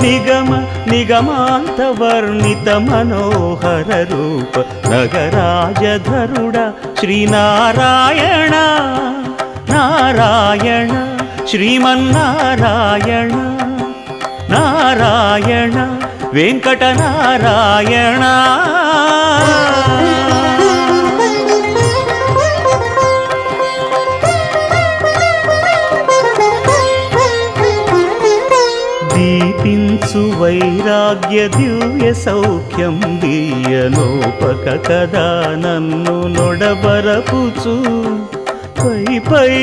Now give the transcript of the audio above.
నిగమ నిగమాంత వర్ణిత మనోహర రూప నగరాజధరుడ శ్రీనారాయణ నారాయణ శ్రీమన్నారాయణ నారాయణ వెంకటనారాయణ. దీపించు వైరాగ్య దివ్య సౌఖ్యం దీయనోపక కదా నన్ను నొడబరపుచు పై పై